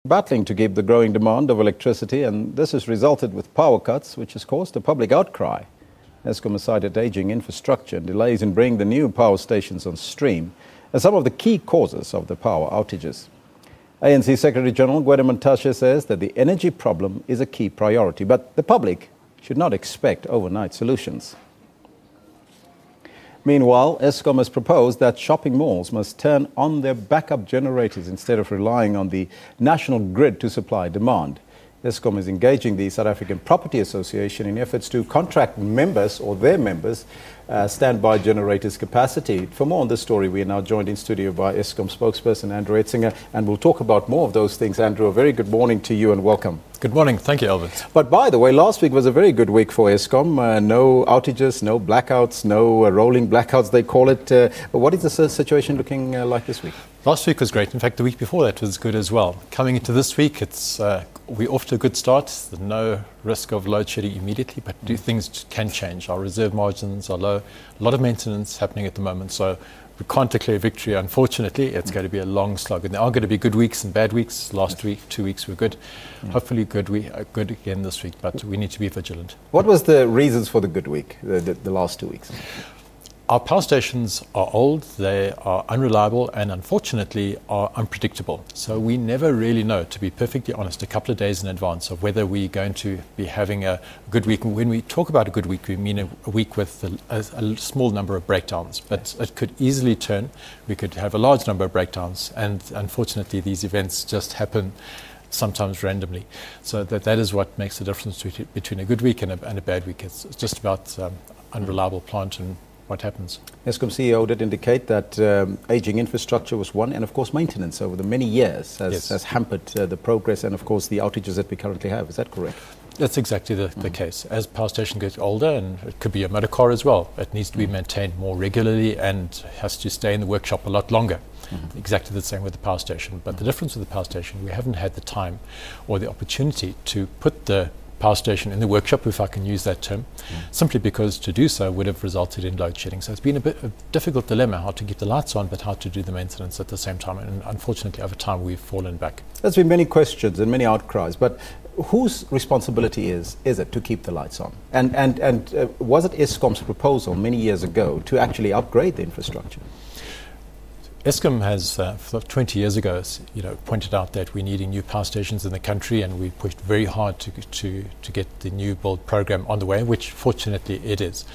Battling to keep the growing demand of electricity, and this has resulted with power cuts, which has caused a public outcry. Eskom has cited aging infrastructure and delays in bringing the new power stations on stream as some of the key causes of the power outages. ANC Secretary-General Gwede Mantashe says that the energy problem is a key priority, but the public should not expect overnight solutions. Meanwhile, Eskom has proposed that shopping malls must turn on their backup generators instead of relying on the national grid to supply demand. Eskom is engaging the South African Property Association in efforts to contract members or their members standby generators capacity. For more on this story, we are now joined in studio by Eskom spokesperson Andrew Etzinger, and we'll talk about more of those things. Andrew, a very good morning to you and welcome. Good morning. Thank you, Albert. But by the way, last week was a very good week for Eskom. No outages, no blackouts, no rolling blackouts, they call it. What is the situation looking like this week? Last week was great. In fact, the week before that was good as well. Coming into this week, we're off to a good start. There's no risk of load shedding immediately, but things can change. Our reserve margins are low. A lot of maintenance happening at the moment, so we can't declare victory. Unfortunately, it's going to be a long slog. And there are going to be good weeks and bad weeks. Last week, 2 weeks were good. Hopefully good again this week, but we need to be vigilant. What was the reasons for the good week, the last 2 weeks? Our power stations are old, they are unreliable, and unfortunately are unpredictable. So we never really know, to be perfectly honest, a couple of days in advance of whether we're going to be having a good week. When we talk about a good week, we mean a week with a small number of breakdowns, but it could easily turn. We could have a large number of breakdowns, and unfortunately these events just happen sometimes randomly. So that is what makes the difference between a good week and a bad week. It's just about unreliable plant and what happens. Eskom CEO did indicate that aging infrastructure was one, and of course maintenance over the many years has hampered the progress and of course the outages that we currently have. Is that correct? That's exactly the case. As power station gets older, and it could be a motor car as well, it needs to be maintained more regularly and has to stay in the workshop a lot longer. Exactly the same with the power station. But the difference with the power station, we haven't had the time or the opportunity to put the power station in the workshop, if I can use that term, simply because to do so would have resulted in load shedding. So it's been a bit of a difficult dilemma how to keep the lights on but how to do the maintenance at the same time, and unfortunately over time we've fallen back. There's been many questions and many outcries, but whose responsibility is it to keep the lights on? And was it Eskom's proposal many years ago to actually upgrade the infrastructure? Eskom has, 20 years ago, pointed out that we're needing new power stations in the country, and we pushed very hard to get the new build program on the way, which fortunately it is.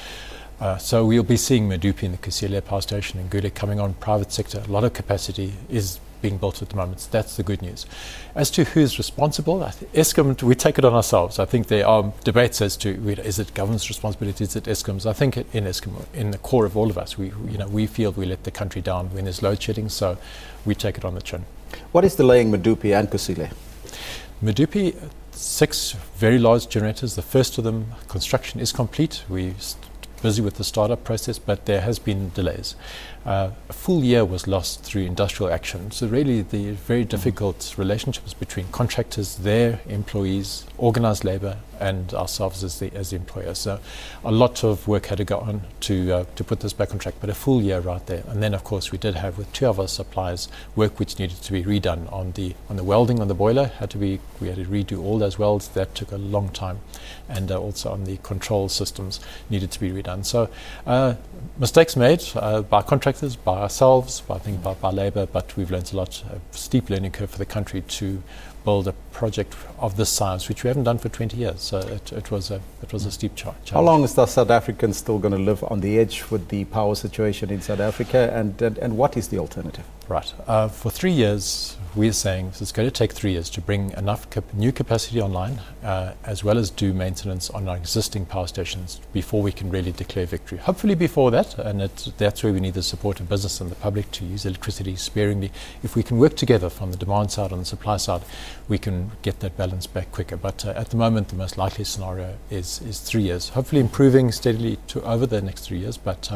So we'll be seeing Medupi and the Kusile power station and Gule coming on private sector. A lot of capacity is being built at the moment. So that's the good news. As to who's responsible, Eskom, we take it on ourselves. I think there are debates as to is it government's responsibility, is it Eskom's? I think in Eskom, in the core of all of us, we feel we let the country down when there's load shedding, so we take it on the chin. What is delaying Medupi and Kusile? Medupi, 6 very large generators. The first of them, construction is complete. We're busy with the startup process, but there has been delays. A full year was lost through industrial action. So really the very difficult relationships between contractors, their employees, organised labour, and ourselves as the employer. So a lot of work had to go on to put this back on track, but a full year right there. And then of course we did have with 2 of our suppliers work which needed to be redone on the welding on the boiler. We had to redo all those welds. That took a long time, and also on the control systems needed to be redone. So mistakes made by contractors, by ourselves, by labour, but we've learned a lot. A steep learning curve for the country to build a project of this size, which we haven't done for 20 years. So it was a steep challenge. How long is the South African still going to live on the edge with the power situation in South Africa, and what is the alternative? Right. For 3 years, we're saying it's going to take 3 years to bring enough new capacity online, as well as do maintenance on our existing power stations before we can really declare victory. Hopefully before that, and that's where we need the support of business and the public to use electricity sparingly. If we can work together from the demand side and the supply side, we can get that balance back quicker. But at the moment, the most likely scenario is 3 years. Hopefully improving steadily over the next 3 years, but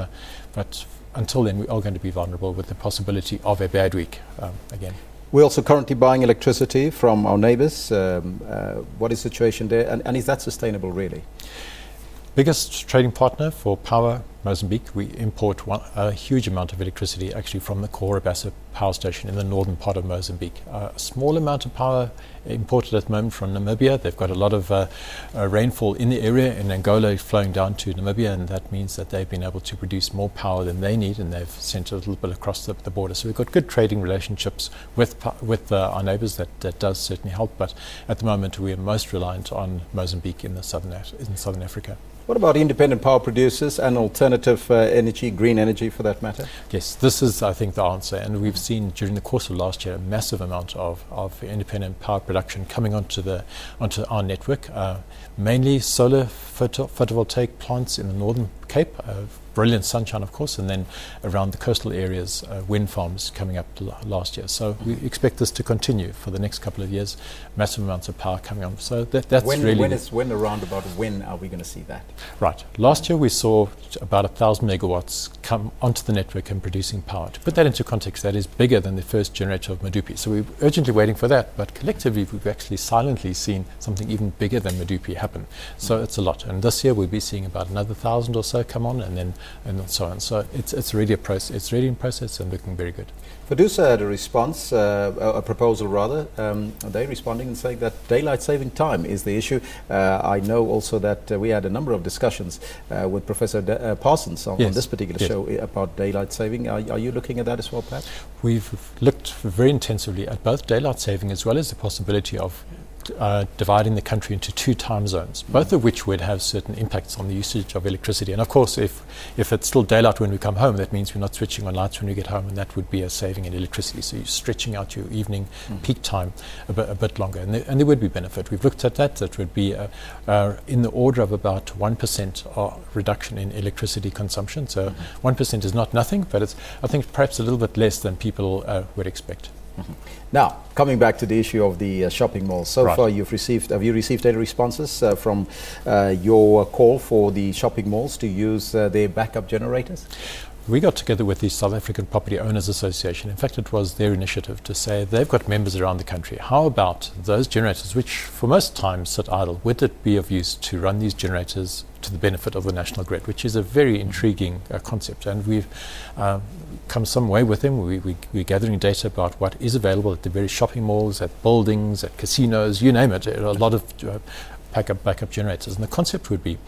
until then we are going to be vulnerable with the possibility of a bad week again. We're also currently buying electricity from our neighbours. What is the situation there, and is that sustainable really? Biggest trading partner for power Mozambique, we import a huge amount of electricity actually from the Cahora power station in the northern part of Mozambique. A small amount of power imported at the moment from Namibia. They've got a lot of rainfall in the area, in Angola flowing down to Namibia, and that means that they've been able to produce more power than they need, and they've sent a little bit across the border. So we've got good trading relationships with our neighbours. That does certainly help, but at the moment we are most reliant on Mozambique in southern Africa. What about independent power producers and alternative energy, green energy for that matter? Yes, this is, I think, the answer. And we've seen during the course of last year a massive amount of independent power production coming onto our network, mainly solar photovoltaic plants in the Northern Cape, brilliant sunshine, of course, and then around the coastal areas, wind farms coming up last year. So we expect this to continue for the next couple of years, massive amounts of power coming on. So that's when around about when are we going to see that? Right. Last year we saw about 1,000 megawatts come onto the network and producing power. To put that into context, that is bigger than the first generator of Medupi. So we're urgently waiting for that, but collectively we've actually silently seen something even bigger than Medupi happen. So it's a lot. And this year we'll be seeing about another 1,000 or so come on, and so on. So it's really a process. It's really in process and looking very good. Producer had a response, a proposal rather. Are they responding and saying that daylight saving time is the issue? I know also that we had a number of discussions with Professor Parsons on this particular show about daylight saving. Are you looking at that as well, Pat? We've looked very intensively at both daylight saving as well as the possibility of dividing the country into 2 time zones, both of which would have certain impacts on the usage of electricity. And of course, if it's still daylight when we come home, that means we're not switching on lights when we get home, and that would be a saving in electricity. So you're stretching out your evening peak time a bit longer, and there would be benefit. We've looked at that. That would be in the order of about 1% reduction in electricity consumption. So 1% is not nothing, but it's, I think, perhaps a little bit less than people would expect. Now, coming back to the issue of the shopping malls, so far have you received any responses from your call for the shopping malls to use their backup generators? We got together with the South African Property Owners Association. In fact, it was their initiative to say they've got members around the country. How about those generators, which for most times sit idle? Would it be of use to run these generators to the benefit of the national grid, which is a very intriguing concept? And we've come some way with them. We're gathering data about what is available at the various shopping malls, at buildings, at casinos, you name it. A lot of backup generators. And the concept would be,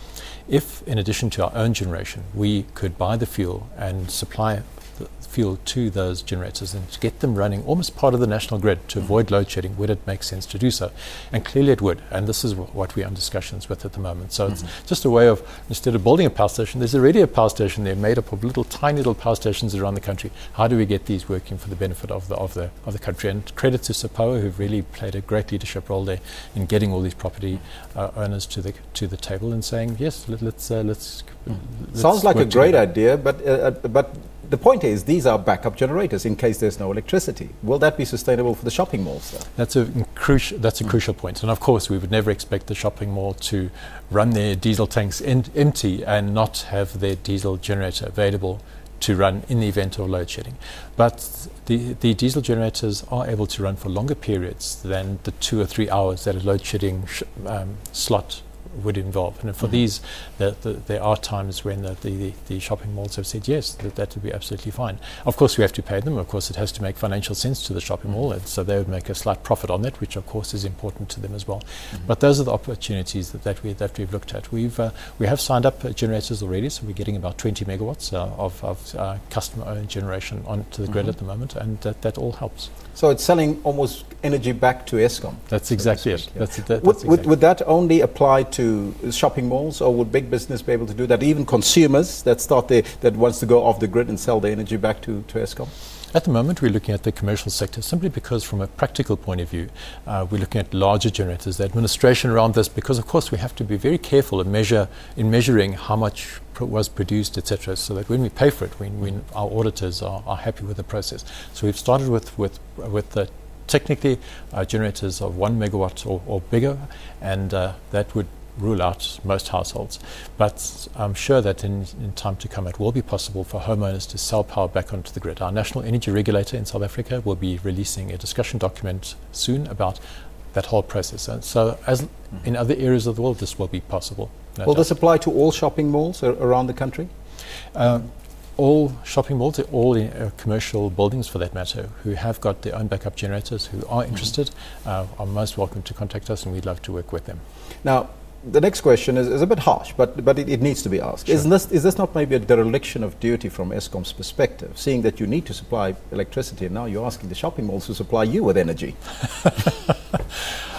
if in addition to our own generation we could buy the fuel and supply the fuel to those generators and to get them running almost part of the national grid to avoid load shedding, would it make sense to do so? And clearly it would, and this is what we're in discussions with at the moment. So it's just a way of, instead of building a power station, there's already a power station there made up of tiny little power stations around the country. How do we get these working for the benefit of the country? And credit to SAPOA, who've really played a great leadership role there in getting all these property owners to the table and saying, yes, let's sounds like a great idea, but the point is, these are backup generators in case there's no electricity. Will that be sustainable for the shopping malls, though? That's a crucial point. And of course, we would never expect the shopping mall to run their diesel tanks empty and not have their diesel generator available to run in the event of load shedding. But the diesel generators are able to run for longer periods than the 2 or 3 hours that a load shedding slot would involve. And for these, there are times when the shopping malls have said yes, that would be absolutely fine. Of course, we have to pay them. Of course, it has to make financial sense to the shopping mall, and so they would make a slight profit on that, which of course is important to them as well. But those are the opportunities that we've looked at. We have signed up generators already, so we're getting about 20 megawatts of customer-owned generation onto the grid at the moment, and that all helps. So it's selling almost energy back to Eskom. That's exactly it. Yeah. Would that only apply to shopping malls, or would big business be able to do that? Even consumers that wants to go off the grid and sell their energy back to Eskom? At the moment, we're looking at the commercial sector simply because, from a practical point of view, we're looking at larger generators. The administration around this, because of course we have to be very careful in measuring how much was produced, etc., so that when we pay for it, when our auditors are happy with the process. So we've started with technically generators of 1 megawatt or bigger, and that would rule out most households. But I'm sure that in time to come it will be possible for homeowners to sell power back onto the grid. Our National Energy Regulator in South Africa will be releasing a discussion document soon about that whole process. And so, as in other areas of the world, this will be possible. Will this apply to all shopping malls around the country? All shopping malls, all commercial buildings for that matter, who have got their own backup generators, who are interested, are most welcome to contact us, and we'd love to work with them. Now, the next question is a bit harsh, but it needs to be asked. Sure. Is this not maybe a dereliction of duty from Eskom's perspective, seeing that you need to supply electricity and now you're asking the shopping malls to supply you with energy?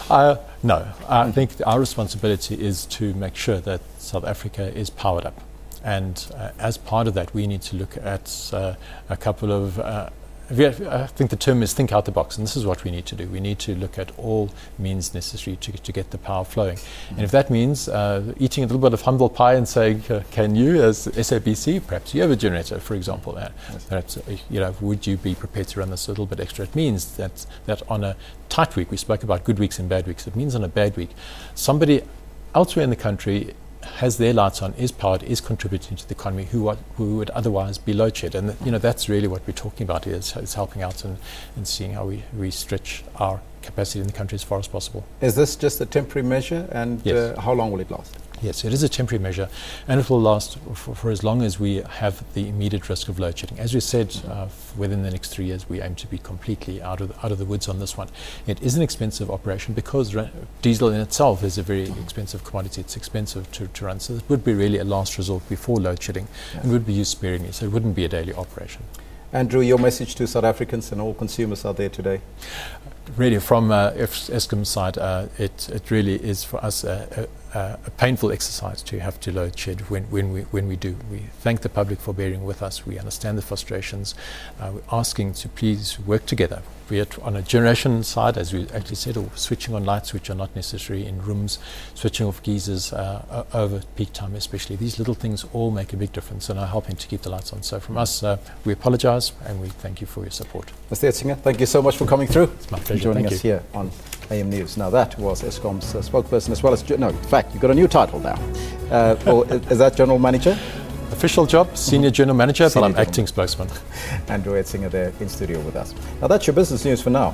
No, I think our responsibility is to make sure that South Africa is powered up. And as part of that, we need to look at a couple of, I think the term is think out the box, and this is what we need to do. We need to look at all means necessary to get the power flowing. And if that means eating a little bit of humble pie and saying, can you, as SABC, perhaps you have a generator, for example, perhaps, would you be prepared to run this a little bit extra? It means that on a tight week, we spoke about good weeks and bad weeks, it means on a bad week, somebody elsewhere in the country has their lights on, is powered, is contributing to the economy, who would otherwise be load shed. And that's really what we're talking about, is helping out and seeing how we stretch our capacity in the country as far as possible. Is this just a temporary measure, and yes. How long will it last? Yes, it is a temporary measure, and it will last for as long as we have the immediate risk of load shedding. As we said, within the next 3 years, we aim to be completely out of the woods on this one. It is an expensive operation because diesel in itself is a very expensive commodity. It's expensive to run, so it would be really a last resort before load shedding, and would be used sparingly, so it wouldn't be a daily operation. Andrew, your message to South Africans and all consumers out there today? Really, from Eskom's side, it really is for us a painful exercise to have to load shed when we do. We thank the public for bearing with us. We understand the frustrations. We're asking to please work together, be it on a generation side, as we actually said, or switching on lights which are not necessary in rooms, switching off geysers over peak time especially. These little things all make a big difference and are helping to keep the lights on. So from us, we apologise and we thank you for your support. Mr. Etzinger, thank you so much for coming through. It's my pleasure. Joining us here on AM News. Now that was Eskom's spokesperson, as well as, no, in fact, you've got a new title now. Is that General Manager? Official job, Senior General Manager, but I'm acting spokesman. Andrew Etzinger there in studio with us. Now that's your business news for now.